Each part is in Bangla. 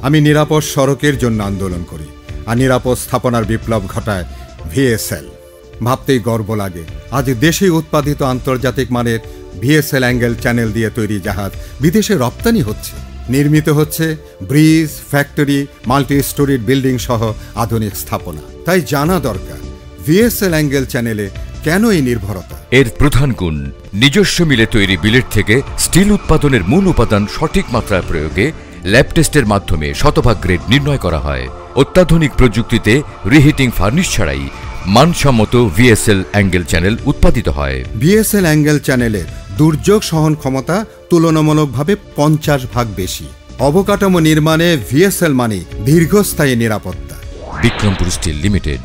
আমি নিরাপদ সড়কের জন্য আন্দোলন করি আর নিরাপদ স্থাপনার বিপ্লব ঘটায় ভিএসএল। ভাবতেই গর্ব লাগে, আজ দেশে উৎপাদিত আন্তর্জাতিক মানের ভিএসএল অ্যাঙ্গেল চ্যানেল দিয়ে তৈরি জাহাজ বিদেশে রপ্তানি হচ্ছে। নির্মিত হচ্ছে bridge, factory, multi storied building সহ আধুনিক স্থাপনা। তাই জানা দরকার ভিএসএল অ্যাঙ্গেল চ্যানেলে কেন এই নির্ভরতা। এর প্রধান গুণ, নিজস্ব মিলে তৈরি বিলেট থেকে স্টিল উৎপাদনের মূল উপাদান সঠিক মাত্রায় প্রয়োগে ল্যাব টেস্টের মাধ্যমে শতভাগ গ্রেড নির্ণয় করা হয়। অত্যাধুনিক প্রযুক্তিতে রিহিটিং ফার্নিশ ছাড়াই মানসম্মত ভিএসএল অ্যাঙ্গেল চ্যানেল উৎপাদিত হয়। ভিএসএল অ্যাঙ্গেল চ্যানেলের দুর্যোগ সহন ক্ষমতা তুলনামূলকভাবে 50 ভাগ বেশি। অবকাঠামো নির্মাণে ভিএসএল মানে দীর্ঘস্থায়ী নিরাপত্তা। Bikrampur steel limited.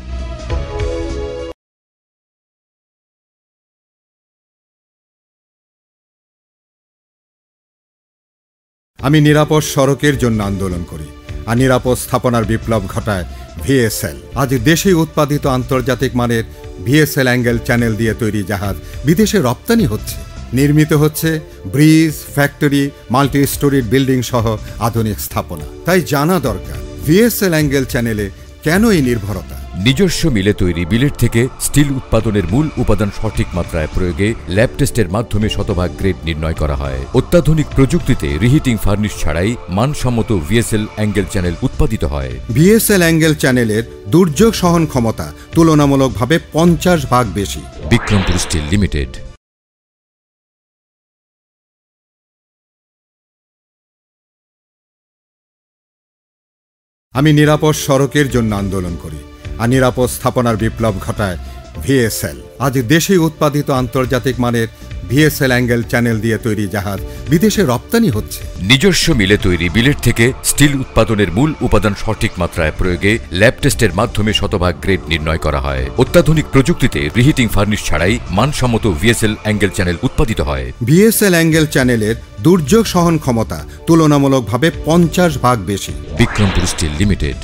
আমি নিরাপদ সড়কের জন্য আন্দোলন করি আর নিরাপদ স্থাপনার বিপ্লব ঘটায় ভিএসএল। আজ দেশে উৎপাদিত আন্তর্জাতিক মানের ভিএসএল অ্যাঙ্গেল চ্যানেল দিয়ে তৈরি জাহাজ বিদেশে রপ্তানি হচ্ছে। নির্মিত হচ্ছে bridge, factory, multi storied building সহ আধুনিক স্থাপনা। তাই জানা দরকার ভিএসএল অ্যাঙ্গেল চ্যানেলে কেন এই নির্ভরতা। নিজস্ব মিলে তৈরি বিলেট থেকে স্টিল উৎপাদনের মূল উপাদান সঠিক মাত্রায় প্রয়োগে ল্যাব টেস্টের মাধ্যমে শতভাগ গ্রেড নির্ণয় করা হয়। অত্যাধুনিক প্রযুক্তিতে রিহিটিং ফার্নিশ ছাড়াই মানসম্মত ভিএসএল অ্যাঙ্গেল চ্যানেল উৎপাদিত হয়। ভিএসএল অ্যাঙ্গেল চ্যানেলের দুর্যোগ সহন ক্ষমতা তুলনামূলকভাবে 50 ভাগ বেশি। Bikrampur steel limited. আমি নিরাপদ সড়কের জন্য আন্দোলন করি আর নিরাপদ স্থাপনার বিপ্লব ঘটায় ভিএসএল। আজ দেশে উৎপাদিত আন্তর্জাতিক মানের ভিএসএল অ্যাঙ্গেল চ্যানেল দিয়ে তৈরি জাহাজ বিদেশে রপ্তানি হচ্ছে। নিজস্ব মিলে তৈরি বিলেট থেকে স্টিল উৎপাদনের মূল উপাদান সঠিক মাত্রায় প্রয়োগে ল্যাব টেস্টের মাধ্যমে শতভাগ গ্রেড নির্ণয় করা হয়। অত্যাধুনিক প্রযুক্তিতে রিহিটিং ফার্নিশ ছাড়াই মানসম্মত ভিএসএল অ্যাঙ্গেল চ্যানেল উৎপাদিত হয়। ভিএসএল অ্যাঙ্গেল চ্যানেলের দুর্যোগ সহন ক্ষমতা তুলনামূলকভাবে 50 ভাগ বেশি। Bikrampur steel limited.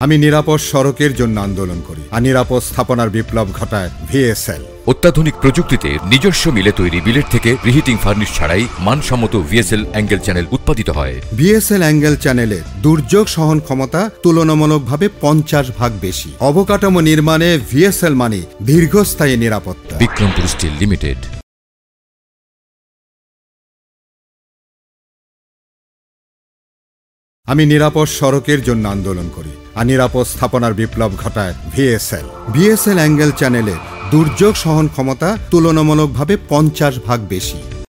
আমি নিরাপদ সড়কের জন্য আন্দোলন করি আর নিরাপদ স্থাপনার বিপ্লব ঘটায় ভিএসএল। অত্যাধুনিক প্রযুক্তিতে নিজস্ব মিলে তৈরি বিলেট থেকে রিহিটিং ফার্নিশ ছাড়াই মানসম্মত ভিএসএল অ্যাঙ্গেল চ্যানেল উৎপাদিত হয়। ভিএসএল অ্যাঙ্গেল চ্যানেলের দুর্যোগ সহন ক্ষমতা তুলনামূলকভাবে 50 ভাগ বেশি। অবকাঠামো নির্মাণে ভিএসএল মানে দীর্ঘস্থায়ী নিরাপত্তা। Bikrampur steel limited. আমি নিরাপদ সড়কের জন্য আন্দোলন করি আর নিরাপদ স্থাপনার বিপ্লব ঘটায় ভিএসএল। ভিএসএল অ্যাঙ্গেল চ্যানেলে দুর্যোগ সহন ক্ষমতা তুলনামূলকভাবে 50 ভাগ বেশি।